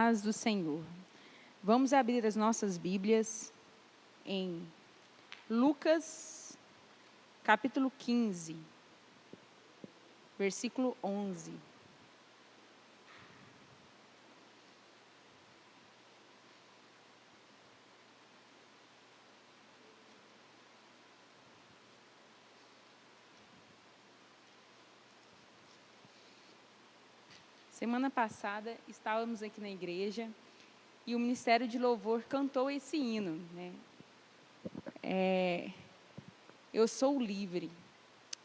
paz do Senhor. Vamos abrir as nossas Bíblias em Lucas, capítulo 15, versículo 11. Semana passada estávamos aqui na igreja e o Ministério de Louvor cantou esse hino, né? Eu sou livre.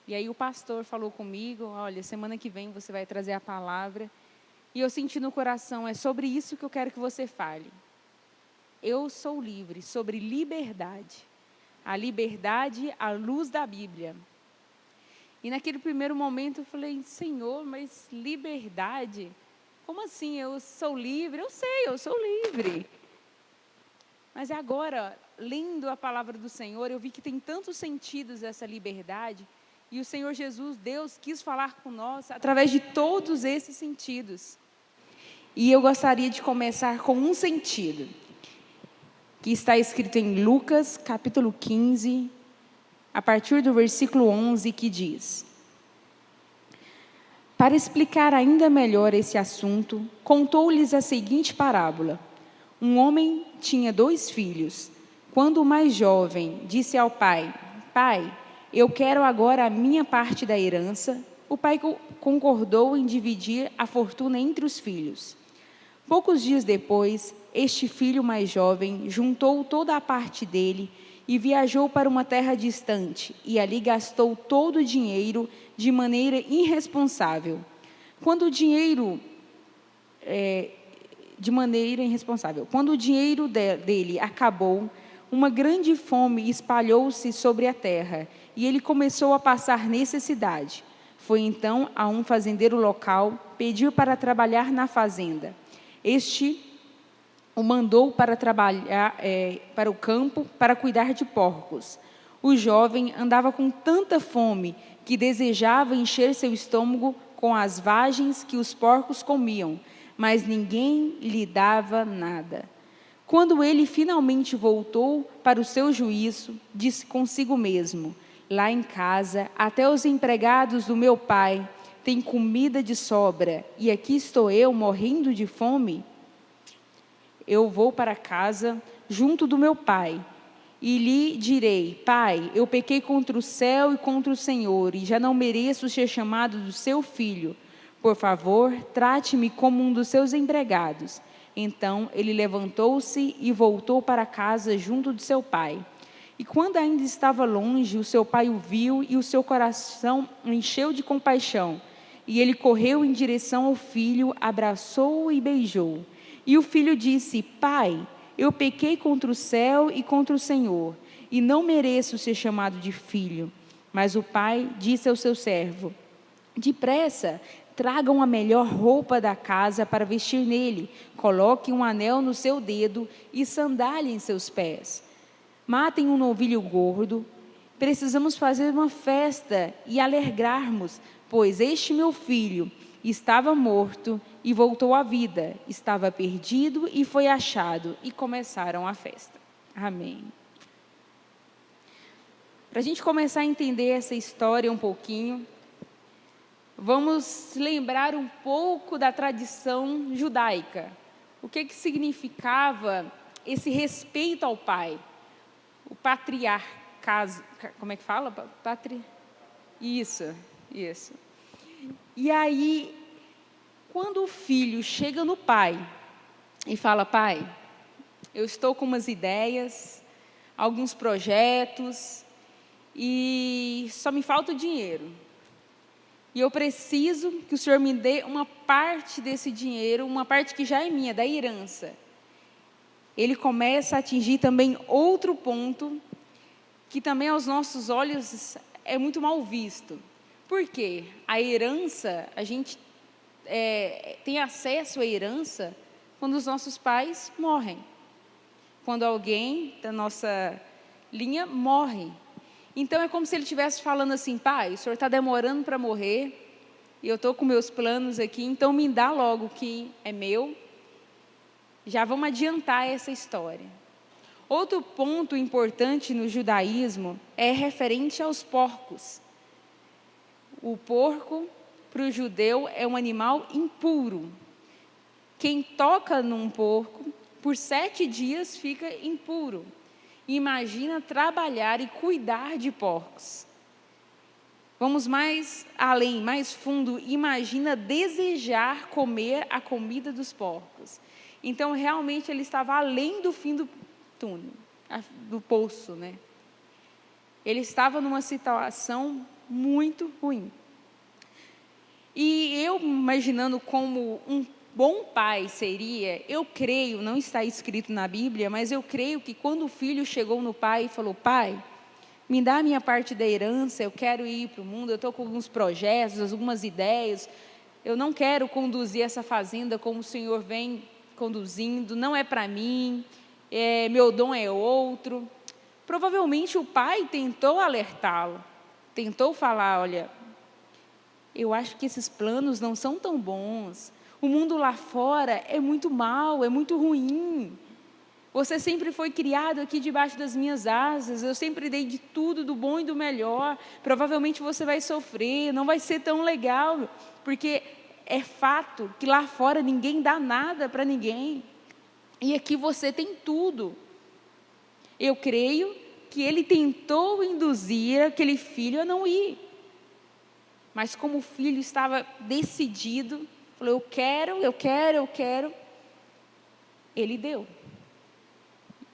E aí o pastor falou comigo, olha, semana que vem você vai trazer a palavra. E eu senti no coração, é sobre isso que eu quero que você fale. Eu sou livre, sobre liberdade. A liberdade à luz da Bíblia. E naquele primeiro momento eu falei, Senhor, mas liberdade? Como assim? Eu sou livre? Eu sei, eu sou livre. Mas agora, lendo a palavra do Senhor, eu vi que tem tantos sentidos essa liberdade. E o Senhor Jesus, Deus, quis falar com nós através de todos esses sentidos. E eu gostaria de começar com um sentido, que está escrito em Lucas, capítulo 15, a partir do versículo 11, que diz: Para explicar ainda melhor esse assunto, contou-lhes a seguinte parábola. Um homem tinha 2 filhos. Quando o mais jovem disse ao pai, Pai, eu quero agora a minha parte da herança, o pai concordou em dividir a fortuna entre os filhos. Poucos dias depois, este filho mais jovem juntou toda a parte dele e viajou para uma terra distante, e ali gastou todo o dinheiro de maneira irresponsável. Quando o dinheiro dele acabou, uma grande fome espalhou-se sobre a terra, e ele começou a passar necessidade. Foi então a um fazendeiro local pedir para trabalhar na fazenda. Este o mandou para trabalhar para o campo para cuidar de porcos. O jovem andava com tanta fome que desejava encher seu estômago com as vagens que os porcos comiam, mas ninguém lhe dava nada. Quando ele finalmente voltou para o seu juízo, disse consigo mesmo, lá em casa, até os empregados do meu pai têm comida de sobra, e aqui estou eu morrendo de fome. Eu vou para casa junto do meu pai, e lhe direi, Pai, eu pequei contra o céu e contra o Senhor, e já não mereço ser chamado do seu filho. Por favor, trate-me como um dos seus empregados. Então ele levantou-se e voltou para casa junto de seu pai. E quando ainda estava longe, o seu pai o viu e o seu coração encheu de compaixão. E ele correu em direção ao filho, abraçou-o e beijou. E o filho disse, Pai, eu pequei contra o céu e contra o Senhor, e não mereço ser chamado de filho. Mas o pai disse ao seu servo, depressa, tragam a melhor roupa da casa para vestir nele, coloquem um anel no seu dedo e sandália em seus pés. Matem um novilho gordo, precisamos fazer uma festa e alegrarmos, pois este meu filho estava morto e voltou à vida, estava perdido e foi achado, e começaram a festa. Amém. Para a gente começar a entender essa história um pouquinho, vamos lembrar um pouco da tradição judaica. O que significava esse respeito ao pai? O patriarcado, como é que fala? Isso. E aí, quando o filho chega no pai e fala, pai, eu estou com umas ideias, alguns projetos, e só me falta o dinheiro. E eu preciso que o Senhor me dê uma parte desse dinheiro, uma parte que já é minha, da herança. Ele começa a atingir também outro ponto, que também aos nossos olhos é muito mal visto. Por quê? A herança, a gente tem acesso à herança quando os nossos pais morrem. Quando alguém da nossa linha morre. Então é como se ele estivesse falando assim, pai, o senhor está demorando para morrer, e eu estou com meus planos aqui, então me dá logo o que é meu, Já vamos adiantar essa história. Outro ponto importante no judaísmo é referente aos porcos. O porco, para o judeu, é um animal impuro. Quem toca num porco, por 7 dias fica impuro. Imagina trabalhar e cuidar de porcos. Vamos mais além, mais fundo. Imagina desejar comer a comida dos porcos. Então, realmente, ele estava além do fim do túnel, do poço, né? Ele estava numa situação muito ruim. E eu, imaginando como um bom pai seria, eu creio, não está escrito na Bíblia, mas eu creio que quando o filho chegou no pai e falou: pai, me dá a minha parte da herança, eu quero ir para o mundo, eu estou com alguns projetos, algumas ideias, eu não quero conduzir essa fazenda como o Senhor vem conduzindo, não é para mim, meu dom é outro. Provavelmente o pai tentou alertá-lo, tentou falar: olha, eu acho que esses planos não são tão bons, o mundo lá fora é muito mau, é muito ruim. Você sempre foi criado aqui debaixo das minhas asas, eu sempre dei de tudo, do bom e do melhor. Provavelmente você vai sofrer, não vai ser tão legal, porque é fato que lá fora ninguém dá nada para ninguém. E aqui você tem tudo. Eu creio que ele tentou induzir aquele filho a não ir. Mas como o filho estava decidido, falou: eu quero, ele deu.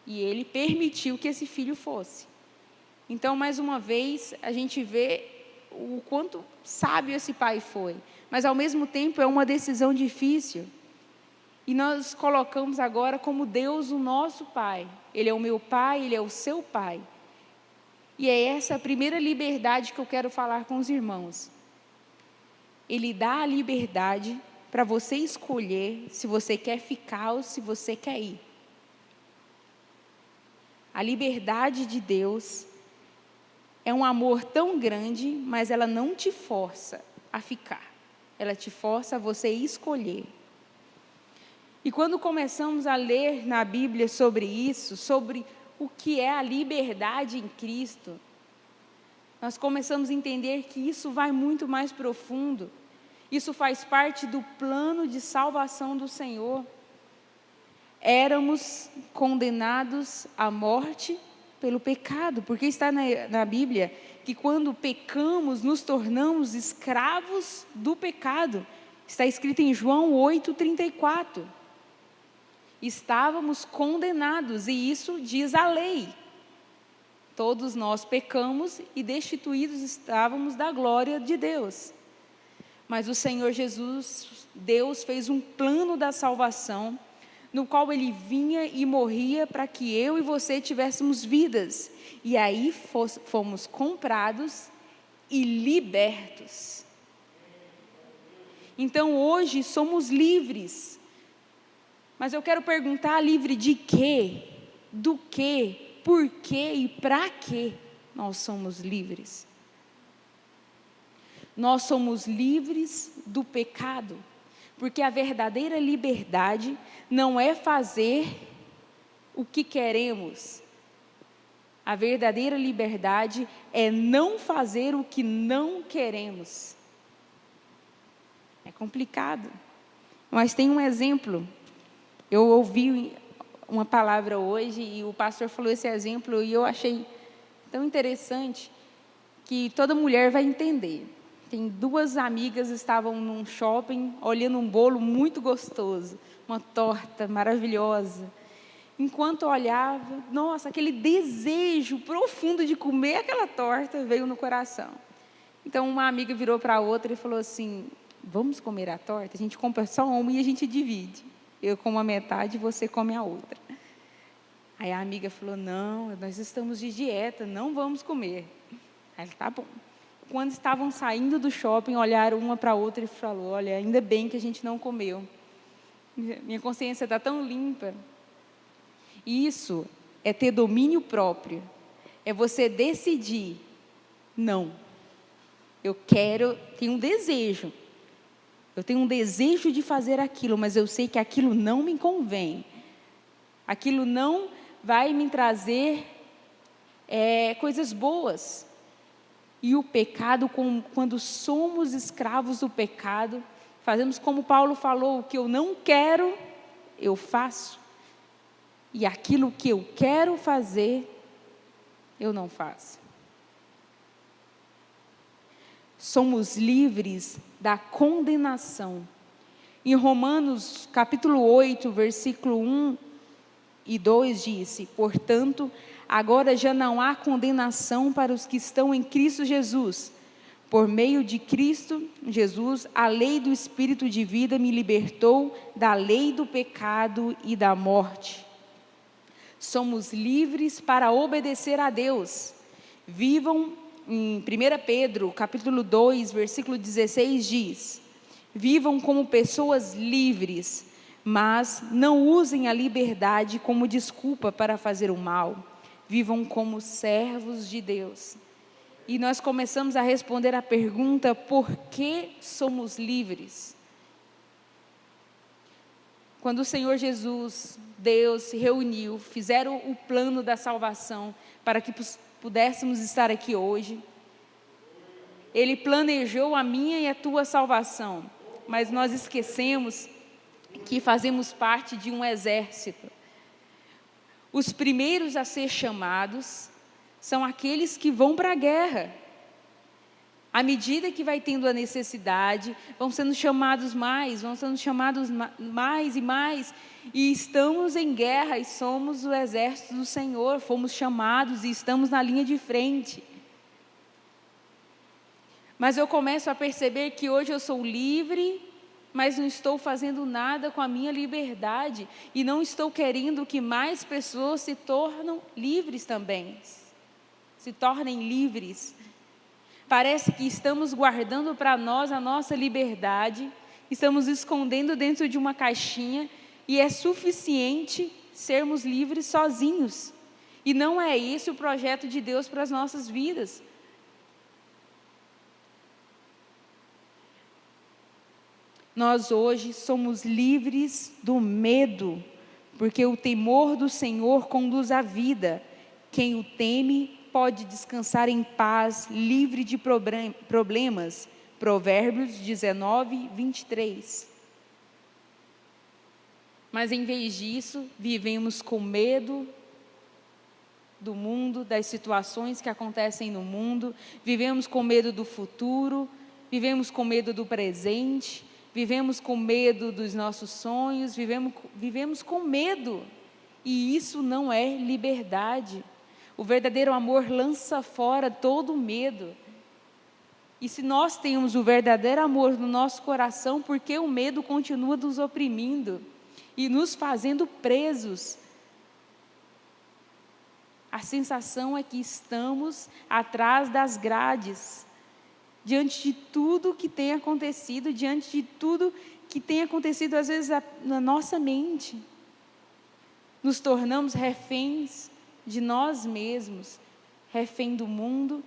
E ele permitiu que esse filho fosse. Então, mais uma vez, a gente vê o quanto sábio esse pai foi. Mas, ao mesmo tempo, é uma decisão difícil. E nós colocamos agora como Deus o nosso pai. Ele é o meu pai, ele é o seu pai. E é essa a primeira liberdade que eu quero falar com os irmãos. Ele dá a liberdade para você escolher se você quer ficar ou se você quer ir. A liberdade de Deus é um amor tão grande, mas ela não te força a ficar. Ela te força a você escolher. E quando começamos a ler na Bíblia sobre isso, sobre o que é a liberdade em Cristo, nós começamos a entender que isso vai muito mais profundo. Isso faz parte do plano de salvação do Senhor. Éramos condenados à morte pelo pecado, porque está na Bíblia que quando pecamos, nos tornamos escravos do pecado. Está escrito em João 8:34. Estávamos condenados, e isso diz a lei. Todos nós pecamos e destituídos estávamos da glória de Deus. Mas o Senhor Jesus, Deus, fez um plano da salvação, no qual Ele vinha e morria para que eu e você tivéssemos vidas. E aí fomos comprados e libertos. Então hoje somos livres. Mas eu quero perguntar: livre de quê? Do quê? Por quê e para quê nós somos livres? Nós somos livres do pecado, porque a verdadeira liberdade não é fazer o que queremos. A verdadeira liberdade é não fazer o que não queremos. É complicado, mas tem um exemplo. Eu ouvi uma palavra hoje e o pastor falou esse exemplo e eu achei tão interessante que toda mulher vai entender. Tem 2 amigas que estavam num shopping olhando um bolo muito gostoso, uma torta maravilhosa. Enquanto olhava, nossa, aquele desejo profundo de comer aquela torta veio no coração. Então uma amiga virou para a outra e falou assim: vamos comer a torta? A gente compra só uma e a gente divide. Eu como a metade e você come a outra. Aí a amiga falou: não, nós estamos de dieta, não vamos comer. Aí ela: tá bom. Quando estavam saindo do shopping, olharam uma para a outra e falou: olha, ainda bem que a gente não comeu. Minha consciência está tão limpa. Isso é ter domínio próprio. É você decidir: não, eu tenho um desejo. Eu tenho um desejo de fazer aquilo, mas eu sei que aquilo não me convém. aquilo não vai me trazer coisas boas. E o pecado, quando somos escravos do pecado, fazemos como Paulo falou: o que eu não quero, eu faço. E aquilo que eu quero fazer, eu não faço. Somos livres da condenação. Em Romanos capítulo 8, versículo 1 e 2 disse: portanto, agora já não há condenação para os que estão em Cristo Jesus. Por meio de Cristo Jesus, a lei do Espírito de vida me libertou da lei do pecado e da morte. Somos livres para obedecer a Deus. Vivam, em 1 Pedro, capítulo 2, versículo 16 diz: vivam como pessoas livres, mas não usem a liberdade como desculpa para fazer o mal. Vivam como servos de Deus. E nós começamos a responder a pergunta: por que somos livres? Quando o Senhor Jesus, Deus, se reuniu, fizeram o plano da salvação para que pudéssemos estar aqui hoje, Ele planejou a minha e a tua salvação, mas nós esquecemos que fazemos parte de um exército. Os primeiros a ser chamados são aqueles que vão para a guerra. À medida que vai tendo a necessidade, vão sendo chamados mais e mais, e estamos em guerra e somos o exército do Senhor, fomos chamados e estamos na linha de frente. Mas eu começo a perceber que hoje eu sou livre, mas não estou fazendo nada com a minha liberdade, e não estou querendo que mais pessoas se tornem livres também, se tornem livres. Parece que estamos guardando para nós a nossa liberdade, estamos escondendo dentro de uma caixinha, e é suficiente sermos livres sozinhos. E não é esse o projeto de Deus para as nossas vidas. Nós hoje somos livres do medo, porque o temor do Senhor conduz à vida. Quem o teme pode descansar em paz, livre de problemas. Provérbios 19, 23. Mas em vez disso, vivemos com medo do mundo, das situações que acontecem no mundo, vivemos com medo do futuro, vivemos com medo do presente, vivemos com medo dos nossos sonhos, vivemos com medo, e isso não é liberdade. O verdadeiro amor lança fora todo medo. E se nós temos o verdadeiro amor no nosso coração, por que o medo continua nos oprimindo e nos fazendo presos? A sensação é que estamos atrás das grades, diante de tudo que tem acontecido, diante de tudo que tem acontecido às vezes na nossa mente. Nos tornamos reféns de nós mesmos, refém do mundo,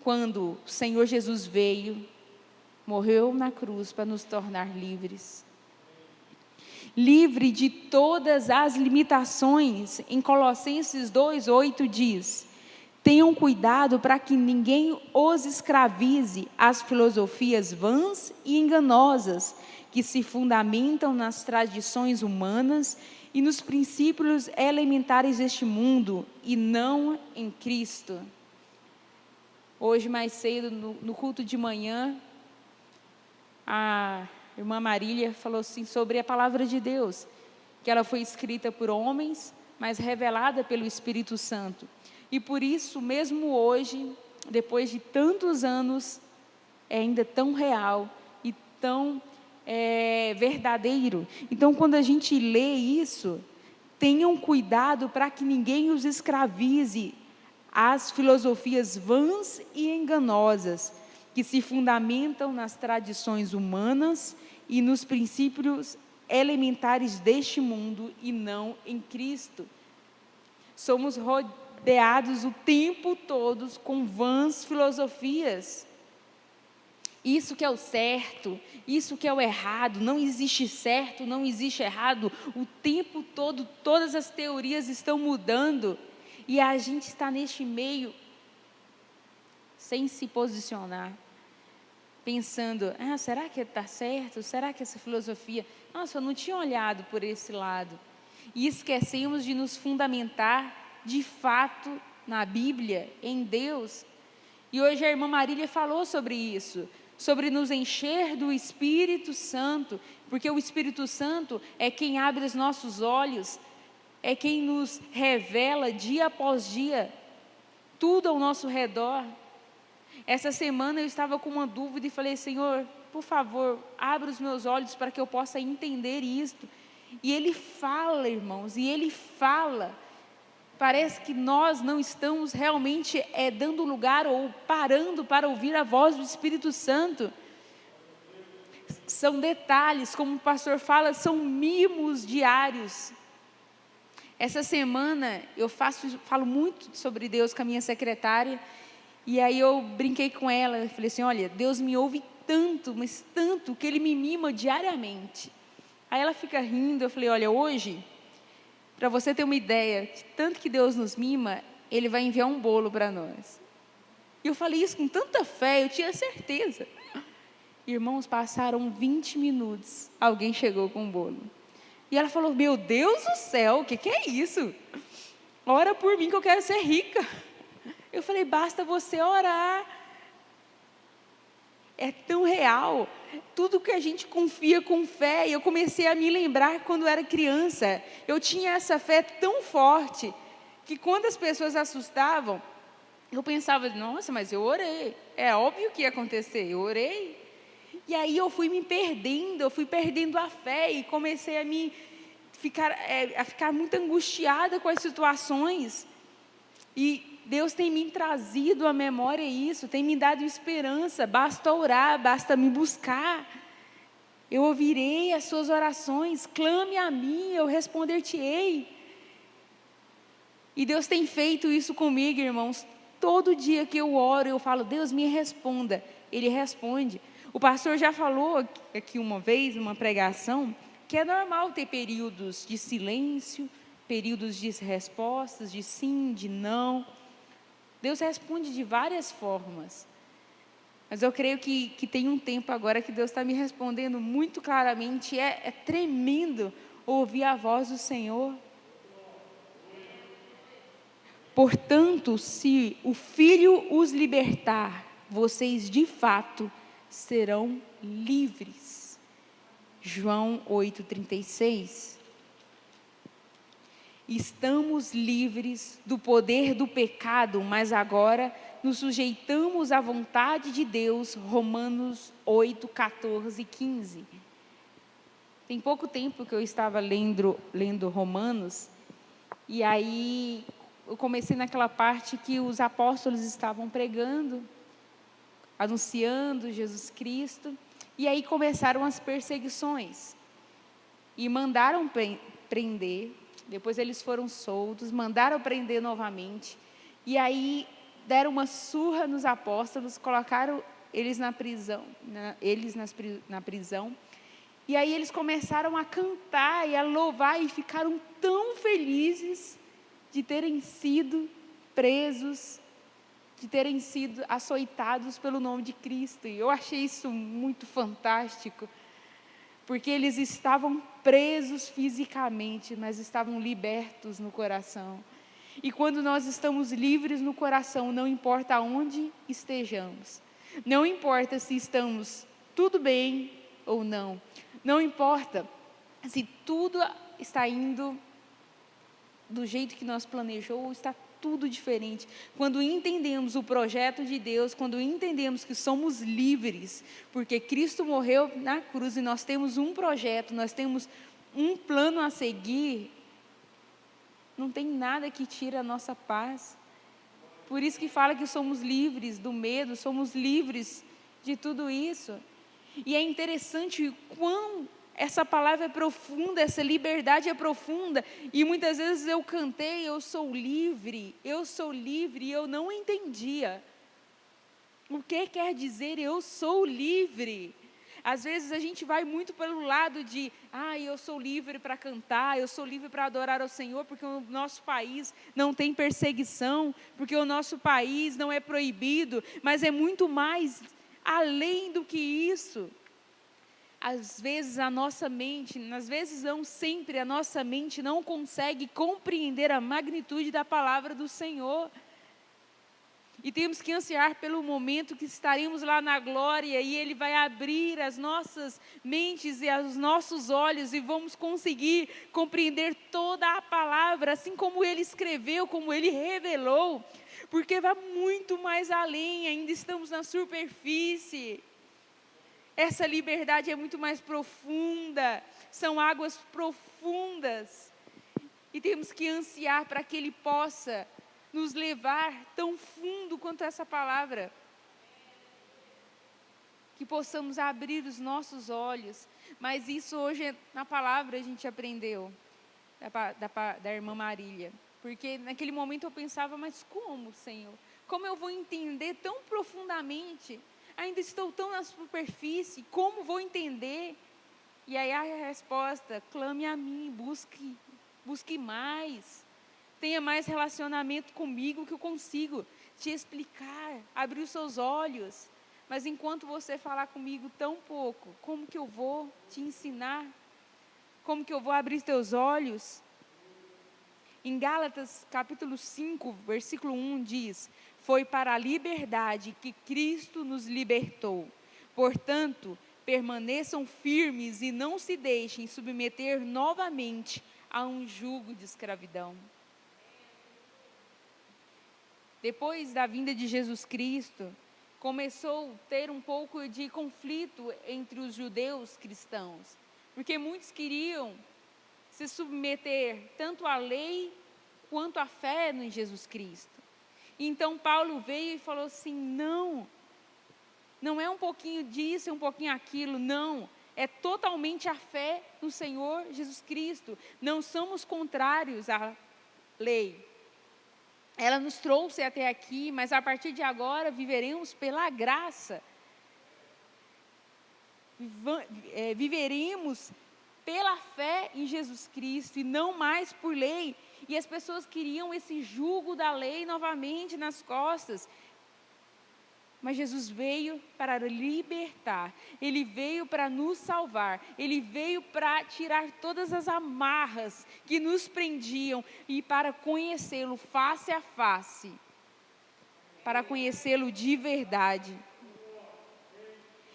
quando o Senhor Jesus veio, morreu na cruz para nos tornar livres. Livre de todas as limitações. Em Colossenses 2:8 diz: tenham cuidado para que ninguém os escravize às filosofias vãs e enganosas, que se fundamentam nas tradições humanas e nos princípios elementares deste mundo, e não em Cristo. Hoje, mais cedo, no culto de manhã, a irmã Marília falou assim sobre a palavra de Deus, que ela foi escrita por homens, mas revelada pelo Espírito Santo. E por isso, mesmo hoje, depois de tantos anos, é ainda tão real e tão verdadeiro. Então, quando a gente lê isso, tenham cuidado para que ninguém os escravize às filosofias vãs e enganosas, que se fundamentam nas tradições humanas e nos princípios elementares deste mundo, e não em Cristo. Somos rodeados o tempo todo com vãs filosofias. isso que é o certo, isso que é o errado, não existe certo, não existe errado, o tempo todo, todas as teorias estão mudando, e a gente está neste meio, sem se posicionar, pensando, será que está certo? Será que essa filosofia... Nossa, eu não tinha olhado por esse lado. E esquecemos de nos fundamentar, de fato, na Bíblia, em Deus. E hoje a irmã Marília falou sobre isso, sobre nos encher do Espírito Santo, porque o Espírito Santo é quem abre os nossos olhos, é quem nos revela dia após dia, tudo ao nosso redor. Essa semana eu estava com uma dúvida e falei, Senhor, por favor, abra os meus olhos para que eu possa entender isto. E Ele fala, irmãos, e Ele fala. Parece que nós não estamos realmente dando lugar ou parando para ouvir a voz do Espírito Santo. São detalhes, como o pastor fala, são mimos diários. Essa semana eu falo muito sobre Deus com a minha secretária, e aí eu brinquei com ela, eu falei assim, olha, Deus me ouve tanto, mas tanto, que Ele me mima diariamente. Aí ela fica rindo, eu falei, olha, hoje, para você ter uma ideia, tanto que Deus nos mima, Ele vai enviar um bolo para nós. E eu falei isso com tanta fé, eu tinha certeza. Irmãos, passaram 20 minutos, alguém chegou com um bolo. E ela falou, meu Deus do céu, o que é isso? Ora por mim que eu quero ser rica. Eu falei, basta você orar. É tão real, tudo que a gente confia com fé. E eu comecei a me lembrar quando eu era criança. Eu tinha essa fé tão forte, que quando as pessoas assustavam, eu pensava, nossa, mas eu orei, é óbvio que ia acontecer, eu orei. E aí eu fui me perdendo, eu fui perdendo a fé e comecei a ficar muito angustiada com as situações. E Deus tem me trazido à memória isso, tem me dado esperança, basta orar, basta me buscar. Eu ouvirei as suas orações, clame a mim, eu responder-te-ei. E Deus tem feito isso comigo, irmãos. Todo dia que eu oro, eu falo, Deus me responda. Ele responde. O pastor já falou aqui uma vez, numa pregação, que é normal ter períodos de silêncio, períodos de respostas, de sim, de não. Deus responde de várias formas. Mas eu creio que tem um tempo agora que Deus está me respondendo muito claramente. É tremendo ouvir a voz do Senhor. Portanto, se o Filho os libertar, vocês de fato serão livres. João 8,36. Estamos livres do poder do pecado, mas agora nos sujeitamos à vontade de Deus. Romanos 8, 14 e 15. Tem pouco tempo que eu estava lendo Romanos, e aí eu comecei naquela parte que os apóstolos estavam pregando, anunciando Jesus Cristo, e aí começaram as perseguições, e mandaram prender, depois eles foram soltos, mandaram prender novamente, e aí deram uma surra nos apóstolos, colocaram eles na prisão, na prisão, e aí eles começaram a cantar e a louvar, e ficaram tão felizes de terem sido presos, de terem sido açoitados pelo nome de Cristo. E eu achei isso muito fantástico, porque eles estavam presos fisicamente, mas estavam libertos no coração. E quando nós estamos livres no coração, não importa onde estejamos, não importa se estamos tudo bem ou não, não importa se tudo está indo do jeito que nós planejou, está tudo diferente. Quando entendemos o projeto de Deus, quando entendemos que somos livres, porque Cristo morreu na cruz e nós temos um projeto, nós temos um plano a seguir, não tem nada que tire a nossa paz. Por isso que fala que somos livres do medo, somos livres de tudo isso. E é interessante quão essa palavra é profunda, essa liberdade é profunda, e muitas vezes eu cantei, eu sou livre, e eu não entendia. O que quer dizer eu sou livre? Às vezes a gente vai muito pelo lado de, eu sou livre para cantar, eu sou livre para adorar ao Senhor, porque o nosso país não tem perseguição, porque o nosso país não é proibido, mas é muito mais além do que isso. Às vezes a nossa mente, às vezes não sempre, a nossa mente não consegue compreender a magnitude da palavra do Senhor. E temos que ansiar pelo momento que estaremos lá na glória e Ele vai abrir as nossas mentes e os nossos olhos e vamos conseguir compreender toda a palavra, assim como Ele escreveu, como Ele revelou, porque vai muito mais além, ainda estamos na superfície. Essa liberdade é muito mais profunda, são águas profundas e temos que ansiar para que Ele possa nos levar tão fundo quanto essa palavra, que possamos abrir os nossos olhos. Mas isso hoje na palavra a gente aprendeu da irmã Marília, porque naquele momento eu pensava, mas como, Senhor? Como eu vou entender tão profundamente? Ainda estou tão na superfície, como vou entender? E aí a resposta, clame a mim, busque mais. Tenha mais relacionamento comigo que eu consigo te explicar, abrir os seus olhos. Mas enquanto você falar comigo tão pouco, como que eu vou te ensinar? Como que eu vou abrir teus olhos? Em Gálatas capítulo 5, versículo 1 diz: foi para a liberdade que Cristo nos libertou. Portanto, permaneçam firmes e não se deixem submeter novamente a um jugo de escravidão. Depois da vinda de Jesus Cristo, começou a ter um pouco de conflito entre os judeus cristãos, porque muitos queriam se submeter tanto à lei quanto à fé em Jesus Cristo. Então Paulo veio e falou assim, não é um pouquinho disso, é um pouquinho aquilo, não. É totalmente a fé no Senhor Jesus Cristo. Não somos contrários à lei. Ela nos trouxe até aqui, mas a partir de agora viveremos pela graça. Viveremos pela fé em Jesus Cristo e não mais por lei. E as pessoas queriam esse jugo da lei novamente nas costas. Mas Jesus veio para libertar, Ele veio para nos salvar, Ele veio para tirar todas as amarras que nos prendiam e para conhecê-lo face a face, para conhecê-lo de verdade.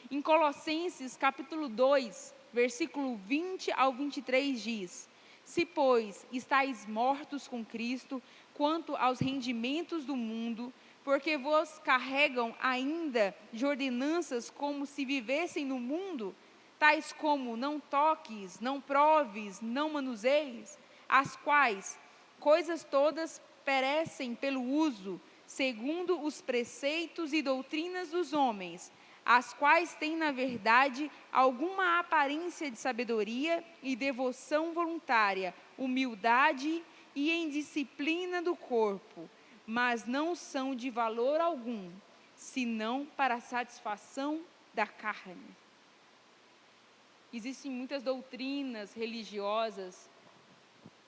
Em Colossenses capítulo 2, versículo 20 ao 23 diz: se, pois, estáis mortos com Cristo, quanto aos rendimentos do mundo, porque vos carregam ainda de ordenanças como se vivessem no mundo, tais como não toques, não proves, não manuseis, as quais coisas todas perecem pelo uso, segundo os preceitos e doutrinas dos homens, as quais têm, na verdade, alguma aparência de sabedoria e devoção voluntária, humildade e indisciplina do corpo, mas não são de valor algum, senão para a satisfação da carne. Existem muitas doutrinas religiosas,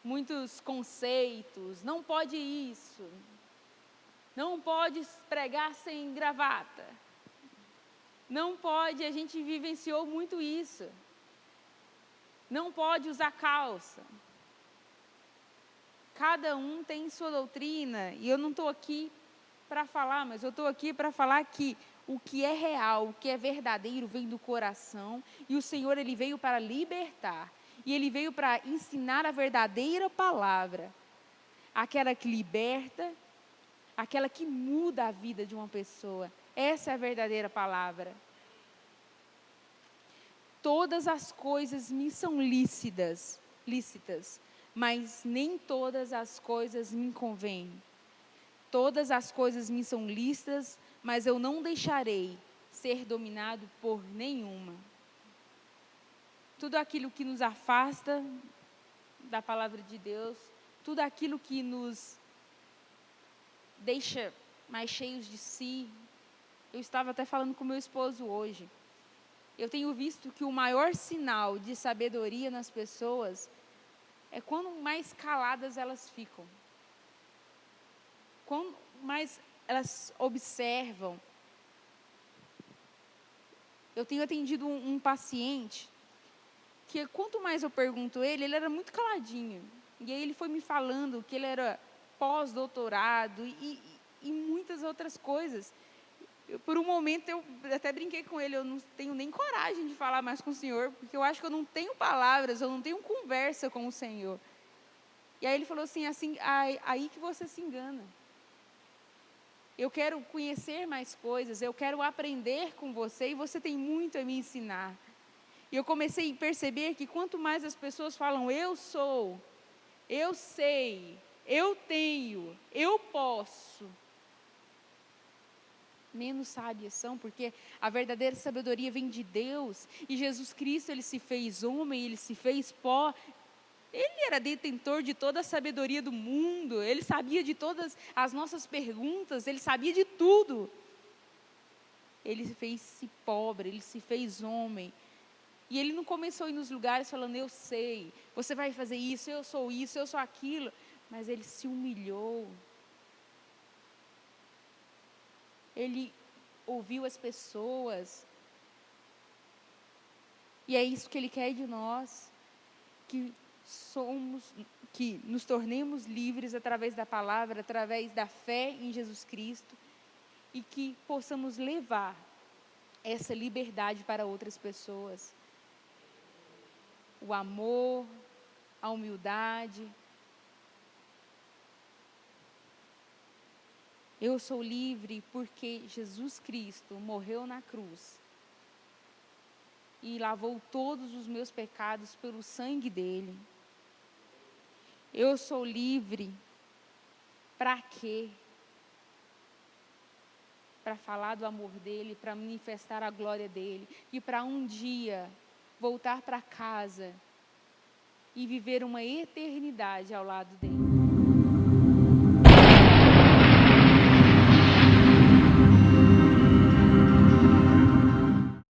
muitos conceitos, não pode isso, não pode pregar sem gravata, não pode, a gente vivenciou muito isso, não pode usar calça. Cada um tem sua doutrina, e eu não estou aqui para falar, mas eu estou aqui para falar que o que é real, o que é verdadeiro vem do coração, e o Senhor, Ele veio para libertar, e Ele veio para ensinar a verdadeira palavra, aquela que liberta, aquela que muda a vida de uma pessoa. Essa é a verdadeira palavra. Todas as coisas me são lícitas, mas nem todas as coisas me convêm. Todas as coisas me são lícitas, mas eu não deixarei ser dominado por nenhuma. Tudo aquilo que nos afasta da palavra de Deus, tudo aquilo que nos deixa mais cheios de si, Eu estava até falando com meu esposo hoje. Eu tenho visto que o maior sinal de sabedoria nas pessoas é quando mais caladas elas ficam. Quando mais elas observam. Eu tenho atendido um paciente que quanto mais eu pergunto ele era muito caladinho. E aí ele foi me falando que ele era pós-doutorado e muitas outras coisas. Por um momento eu até brinquei com ele, eu não tenho nem coragem de falar mais com o Senhor, porque eu acho que eu não tenho palavras, eu não tenho conversa com o Senhor. E aí ele falou assim, aí que você se engana. Eu quero conhecer mais coisas, eu quero aprender com você e você tem muito a me ensinar. E eu comecei a perceber que quanto mais as pessoas falam, eu sou, eu sei, eu tenho, eu posso, menos sábias são, porque a verdadeira sabedoria vem de Deus. E Jesus Cristo, ele se fez homem, ele se fez pó. Ele era detentor de toda a sabedoria do mundo, ele sabia de todas as nossas perguntas, ele sabia de tudo. Ele fez-se pobre, ele se fez homem. E ele não começou a ir nos lugares falando, eu sei, você vai fazer isso, eu sou aquilo. Mas ele se humilhou. Ele ouviu as pessoas. E é isso que ele quer de nós. Que nos tornemos livres através da palavra, através da fé em Jesus Cristo. E que possamos levar essa liberdade para outras pessoas. O amor, a humildade. Eu sou livre porque Jesus Cristo morreu na cruz e lavou todos os meus pecados pelo sangue dele. Eu sou livre para quê? Para falar do amor dele, para manifestar a glória dele e para um dia voltar para casa e viver uma eternidade ao lado dele.